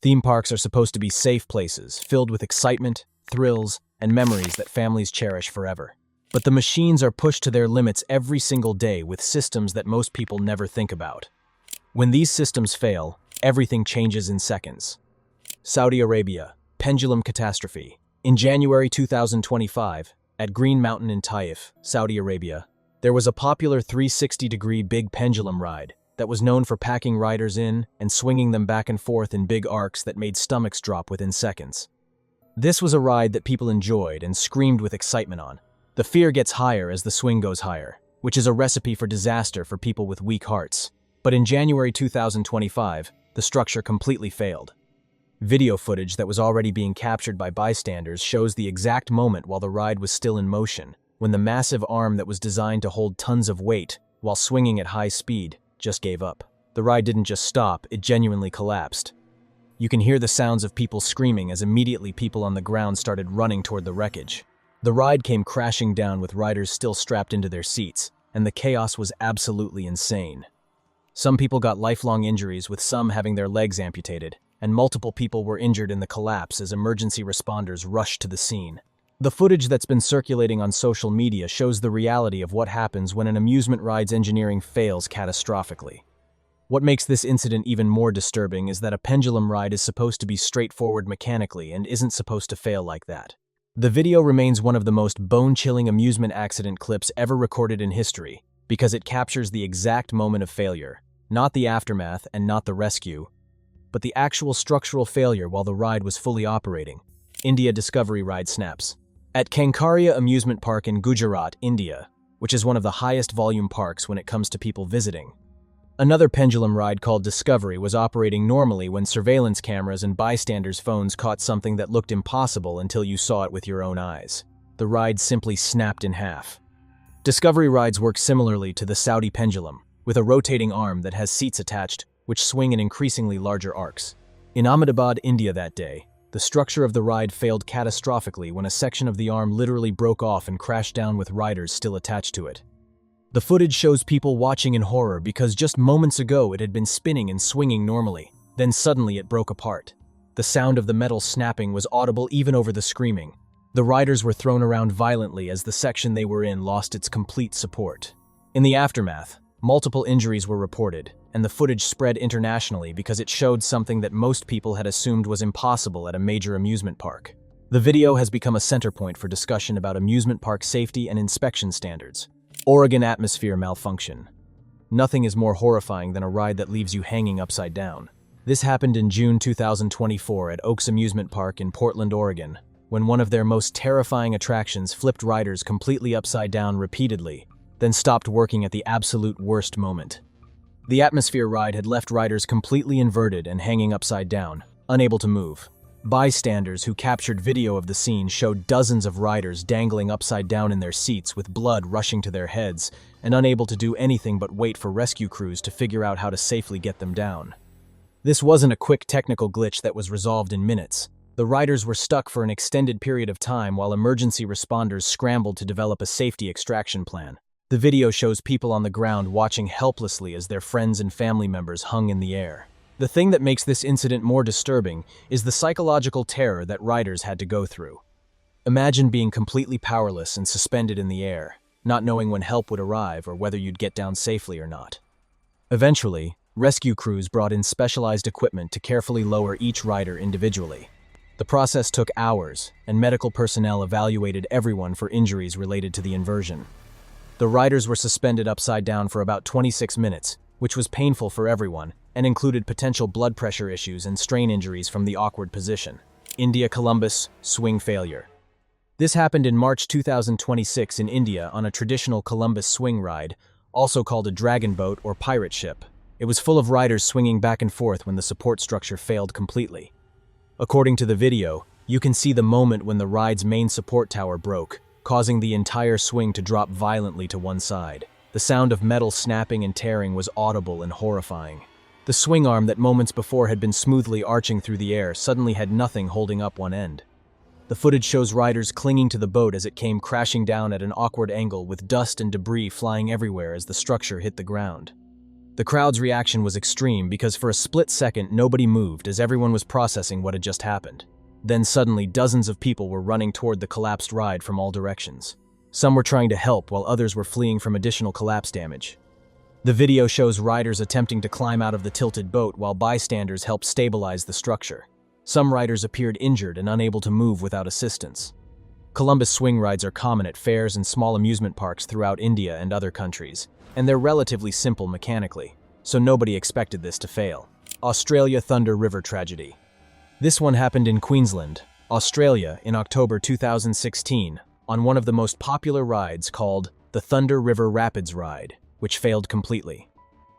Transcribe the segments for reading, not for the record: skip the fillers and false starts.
Theme parks are supposed to be safe places, filled with excitement, thrills, and memories that families cherish forever. But the machines are pushed to their limits every single day with systems that most people never think about. When these systems fail, everything changes in seconds. Saudi Arabia, pendulum catastrophe. In January 2025, at Green Mountain in Taif, Saudi Arabia, there was a popular 360-degree big pendulum ride that was known for packing riders in and swinging them back and forth in big arcs that made stomachs drop within seconds. This was a ride that people enjoyed and screamed with excitement on. The fear gets higher as the swing goes higher, which is a recipe for disaster for people with weak hearts. But in January 2025, the structure completely failed. Video footage that was already being captured by bystanders shows the exact moment while the ride was still in motion, when the massive arm that was designed to hold tons of weight while swinging at high speed just gave up. The ride didn't just stop, it genuinely collapsed. You can hear the sounds of people screaming as immediately people on the ground started running toward the wreckage. The ride came crashing down with riders still strapped into their seats, and the chaos was absolutely insane. Some people got lifelong injuries, with some having their legs amputated, and multiple people were injured in the collapse as emergency responders rushed to the scene. The footage that's been circulating on social media shows the reality of what happens when an amusement ride's engineering fails catastrophically. What makes this incident even more disturbing is that a pendulum ride is supposed to be straightforward mechanically and isn't supposed to fail like that. The video remains one of the most bone-chilling amusement accident clips ever recorded in history because it captures the exact moment of failure, not the aftermath and not the rescue, but the actual structural failure while the ride was fully operating. India Discovery Ride snaps. At Kankaria Amusement Park in Gujarat, India, which is one of the highest volume parks when it comes to people visiting, another pendulum ride called Discovery was operating normally when surveillance cameras and bystanders' phones caught something that looked impossible until you saw it with your own eyes. The ride simply snapped in half. Discovery rides work similarly to the Saudi pendulum, with a rotating arm that has seats attached, which swing in increasingly larger arcs. In Ahmedabad, India that day, the structure of the ride failed catastrophically when a section of the arm literally broke off and crashed down with riders still attached to it. The footage shows people watching in horror because just moments ago it had been spinning and swinging normally. Then suddenly it broke apart. The sound of the metal snapping was audible even over the screaming. The riders were thrown around violently as the section they were in lost its complete support. In the aftermath, multiple injuries were reported, and the footage spread internationally because it showed something that most people had assumed was impossible at a major amusement park. The video has become a center point for discussion about amusement park safety and inspection standards. Oregon atmosphere malfunction. Nothing is more horrifying than a ride that leaves you hanging upside down. This happened in June 2024 at Oaks Amusement Park in Portland, Oregon, when one of their most terrifying attractions flipped riders completely upside down repeatedly, then stopped working at the absolute worst moment. The atmosphere ride had left riders completely inverted and hanging upside down, unable to move. Bystanders who captured video of the scene showed dozens of riders dangling upside down in their seats with blood rushing to their heads and unable to do anything but wait for rescue crews to figure out how to safely get them down. This wasn't a quick technical glitch that was resolved in minutes. The riders were stuck for an extended period of time while emergency responders scrambled to develop a safety extraction plan. The video shows people on the ground watching helplessly as their friends and family members hung in the air. The thing that makes this incident more disturbing is the psychological terror that riders had to go through. Imagine being completely powerless and suspended in the air, not knowing when help would arrive or whether you'd get down safely or not. Eventually, rescue crews brought in specialized equipment to carefully lower each rider individually. The process took hours, and medical personnel evaluated everyone for injuries related to the inversion. The riders were suspended upside down for about 26 minutes, which was painful for everyone, and included potential blood pressure issues and strain injuries from the awkward position. India Columbus swing failure. This happened in March 2026 in India on a traditional Columbus swing ride, also called a dragon boat or pirate ship. It was full of riders swinging back and forth when the support structure failed completely. According to the video, you can see the moment when the ride's main support tower broke, causing the entire swing to drop violently to one side. The sound of metal snapping and tearing was audible and horrifying. The swing arm that moments before had been smoothly arching through the air suddenly had nothing holding up one end. The footage shows riders clinging to the boat as it came crashing down at an awkward angle with dust and debris flying everywhere as the structure hit the ground. The crowd's reaction was extreme because for a split second nobody moved as everyone was processing what had just happened. Then suddenly dozens of people were running toward the collapsed ride from all directions. Some were trying to help while others were fleeing from additional collapse damage. The video shows riders attempting to climb out of the tilted boat while bystanders helped stabilize the structure. Some riders appeared injured and unable to move without assistance. Columbus swing rides are common at fairs and small amusement parks throughout India and other countries, and they're relatively simple mechanically, so nobody expected this to fail. Australia Thunder River Tragedy. This one happened in Queensland, Australia in October 2016 on one of the most popular rides called the Thunder River Rapids Ride, which failed completely.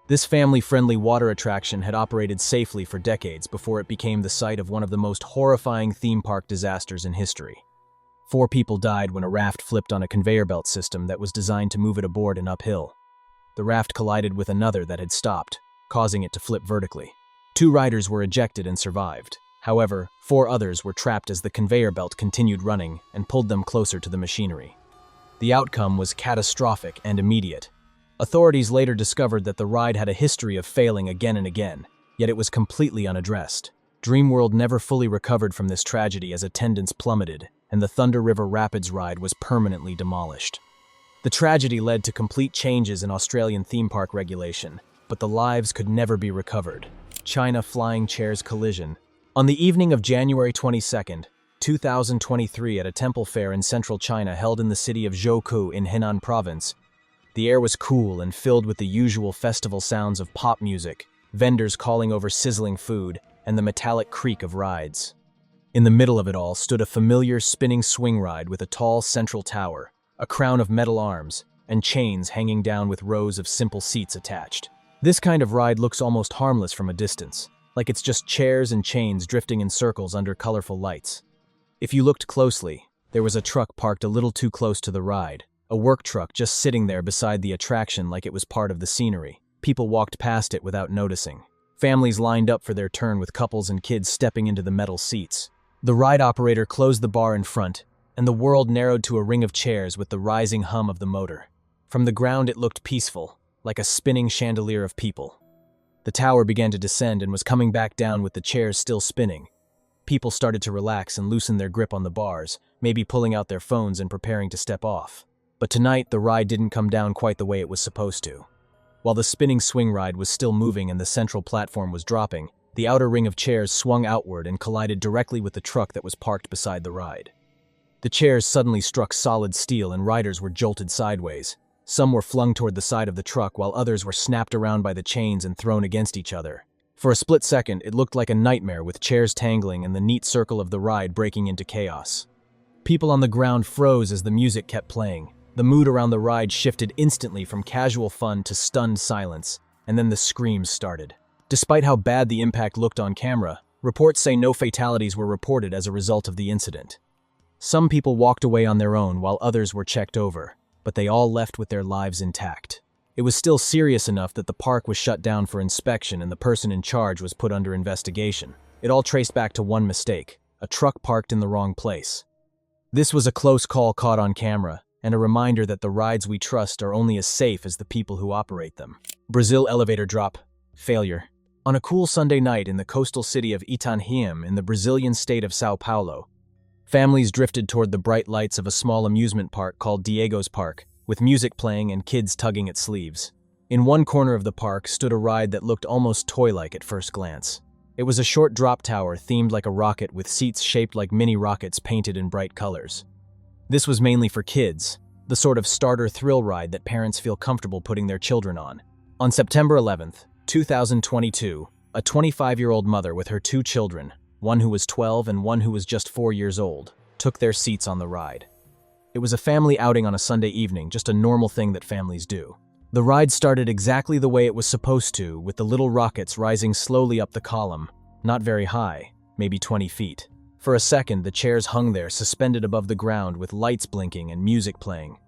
This family-friendly water attraction had operated safely for decades before it became the site of one of the most horrifying theme park disasters in history. 4 people died when a raft flipped on a conveyor belt system that was designed to move it aboard and uphill. The raft collided with another that had stopped, causing it to flip vertically. 2 riders were ejected and survived. However, 4 others were trapped as the conveyor belt continued running and pulled them closer to the machinery. The outcome was catastrophic and immediate. Authorities later discovered that the ride had a history of failing again and again, yet it was completely unaddressed. Dreamworld never fully recovered from this tragedy as attendance plummeted, and the Thunder River Rapids ride was permanently demolished. The tragedy led to complete changes in Australian theme park regulation, but the lives could never be recovered. China flying chairs collision. On the evening of January 22, 2023 at a temple fair in central China held in the city of Zhoukou in Henan province, the air was cool and filled with the usual festival sounds of pop music, vendors calling over sizzling food, and the metallic creak of rides. In the middle of it all stood a familiar spinning swing ride with a tall central tower, a crown of metal arms, and chains hanging down with rows of simple seats attached. This kind of ride looks almost harmless from a distance, like it's just chairs and chains drifting in circles under colorful lights. If you looked closely, there was a truck parked a little too close to the ride, a work truck just sitting there beside the attraction like it was part of the scenery. People walked past it without noticing. Families lined up for their turn with couples and kids stepping into the metal seats. The ride operator closed the bar in front, and the world narrowed to a ring of chairs with the rising hum of the motor. From the ground it looked peaceful, like a spinning chandelier of people. The tower began to descend and was coming back down with the chairs still spinning. People started to relax and loosen their grip on the bars, maybe pulling out their phones and preparing to step off. But tonight, the ride didn't come down quite the way it was supposed to. While the spinning swing ride was still moving and the central platform was dropping, the outer ring of chairs swung outward and collided directly with the truck that was parked beside the ride. The chairs suddenly struck solid steel and riders were jolted sideways. Some were flung toward the side of the truck while others were snapped around by the chains and thrown against each other. For a split second, it looked like a nightmare with chairs tangling and the neat circle of the ride breaking into chaos. People on the ground froze as the music kept playing. The mood around the ride shifted instantly from casual fun to stunned silence, and then the screams started. Despite how bad the impact looked on camera, reports say no fatalities were reported as a result of the incident. Some people walked away on their own while others were checked over, but they all left with their lives intact. It was still serious enough that the park was shut down for inspection and the person in charge was put under investigation. It all traced back to one mistake: a truck parked in the wrong place. This was a close call caught on camera, and a reminder that the rides we trust are only as safe as the people who operate them. Brazil elevator drop. Failure. On a cool Sunday night in the coastal city of Itanhaém in the Brazilian state of São Paulo, families drifted toward the bright lights of a small amusement park called Diego's Park, with music playing and kids tugging at sleeves. In one corner of the park stood a ride that looked almost toy-like at first glance. It was a short drop tower themed like a rocket with seats shaped like mini rockets painted in bright colors. This was mainly for kids, the sort of starter thrill ride that parents feel comfortable putting their children on. On September 11th, 2022, a 25-year-old mother with her 2 children, one who was 12 and one who was just 4 years old, took their seats on the ride. It was a family outing on a Sunday evening, just a normal thing that families do. The ride started exactly the way it was supposed to, with the little rockets rising slowly up the column, not very high, maybe 20 feet. For a second, the chairs hung there, suspended above the ground with lights blinking and music playing.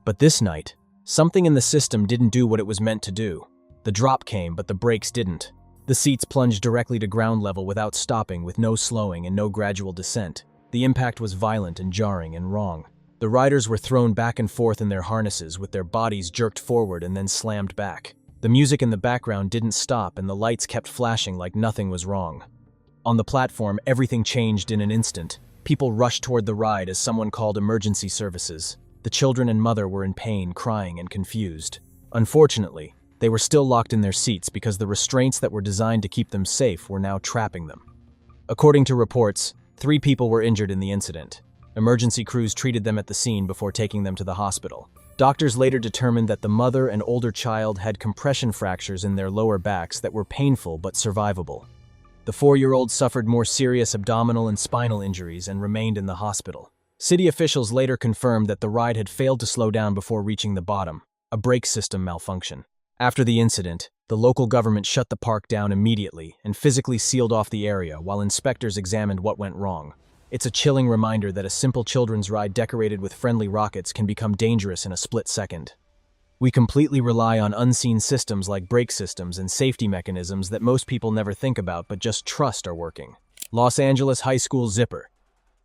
But this night, something in the system didn't do what it was meant to do. The drop came, but the brakes didn't. The seats plunged directly to ground level without stopping, with no slowing and no gradual descent. The impact was violent and jarring and wrong. The riders were thrown back and forth in their harnesses, with their bodies jerked forward and then slammed back. The The music in the background didn't stop and the lights kept flashing like nothing was wrong. On the platform, everything changed in an instant. People rushed toward the ride as someone called emergency services. The children and mother were in pain, crying, and confused. Unfortunately, they were still locked in their seats because the restraints that were designed to keep them safe were now trapping them. According to reports, 3 people were injured in the incident. Emergency crews treated them at the scene before taking them to the hospital. Doctors later determined that the mother and older child had compression fractures in their lower backs that were painful but survivable. The 4-year-old suffered more serious abdominal and spinal injuries and remained in the hospital. City officials later confirmed that the ride had failed to slow down before reaching the bottom, a brake system malfunction. After the incident, the local government shut the park down immediately and physically sealed off the area while inspectors examined what went wrong. It's a chilling reminder that a simple children's ride decorated with friendly rockets can become dangerous in a split second. We completely rely on unseen systems like brake systems and safety mechanisms that most people never think about but just trust are working. Los Angeles High School Zipper.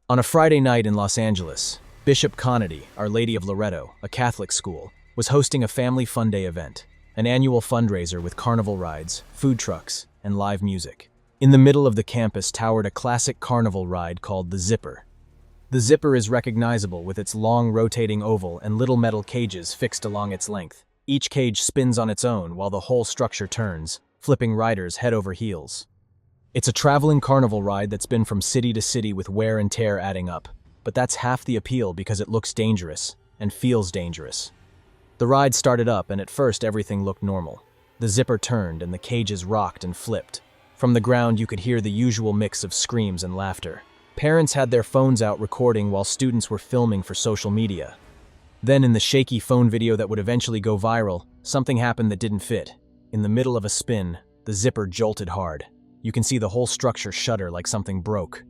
On a Friday night in Los Angeles, Bishop Connedy, Our Lady of Loretto, a Catholic school, was hosting a family fun day event, an annual fundraiser with carnival rides, food trucks, and live music. In the middle of the campus towered a classic carnival ride called the Zipper. The Zipper is recognizable with its long rotating oval and little metal cages fixed along its length. Each cage spins on its own while the whole structure turns, flipping riders head over heels. It's a traveling carnival ride that's been from city to city with wear and tear adding up, but that's half the appeal because it looks dangerous and feels dangerous. The ride started up and at first everything looked normal. The Zipper turned and the cages rocked and flipped. From the ground you could hear the usual mix of screams and laughter. Parents had their phones out recording while students were filming for social media. Then in the shaky phone video that would eventually go viral, something happened that didn't fit. In the middle of a spin, the Zipper jolted hard. You can see the whole structure shudder like something broke.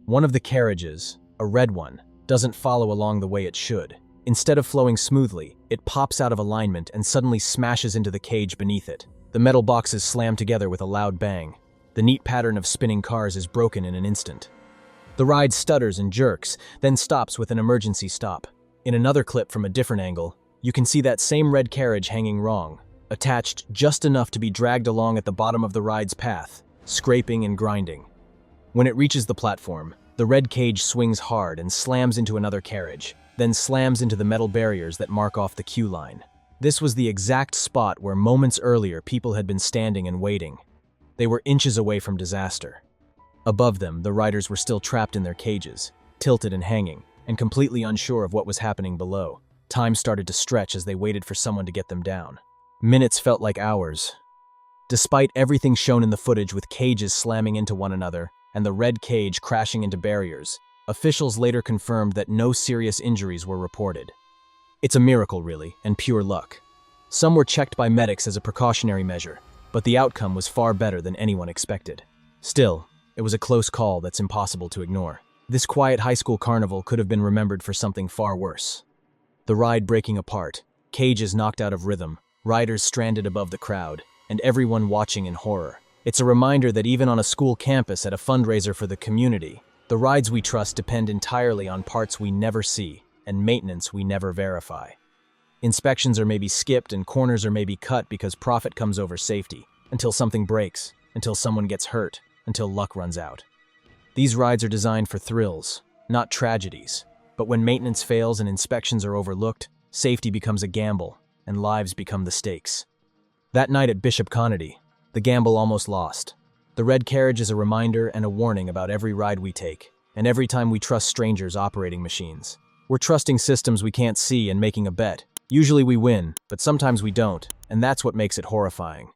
One of the carriages, a red one, doesn't follow along the way it should. Instead of flowing smoothly, it pops out of alignment and suddenly smashes into the cage beneath it. The metal boxes slam together with a loud bang. The neat pattern of spinning cars is broken in an instant. The ride stutters and jerks, then stops with an emergency stop. In another clip from a different angle, you can see that same red carriage hanging wrong, attached just enough to be dragged along at the bottom of the ride's path, scraping and grinding. When it reaches the platform, the red cage swings hard and slams into another carriage, then slams into the metal barriers that mark off the queue line. This was the exact spot where moments earlier people had been standing and waiting. They were inches away from disaster. Above them, the riders were still trapped in their cages, tilted and hanging, and completely unsure of what was happening below. Time started to stretch as they waited for someone to get them down. Minutes felt like hours. Despite everything shown in the footage with cages slamming into one another and the red cage crashing into barriers, officials later confirmed that no serious injuries were reported. It's a miracle, really, and pure luck. Some were checked by medics as a precautionary measure, but the outcome was far better than anyone expected. Still, it was a close call that's impossible to ignore. This quiet high school carnival could have been remembered for something far worse. The ride breaking apart, cages knocked out of rhythm, riders stranded above the crowd, and everyone watching in horror. It's a reminder that even on a school campus at a fundraiser for the community, the rides we trust depend entirely on parts we never see and maintenance we never verify. Inspections are maybe skipped and corners are maybe cut because profit comes over safety, until something breaks, until someone gets hurt, until luck runs out. These rides are designed for thrills, not tragedies. But when maintenance fails and inspections are overlooked, safety becomes a gamble, and lives become the stakes. That night at Bishop Connedy, the gamble almost lost. The red carriage is a reminder and a warning about every ride we take, and every time we trust strangers operating machines. We're trusting systems we can't see and making a bet. Usually we win, but sometimes we don't, and that's what makes it horrifying.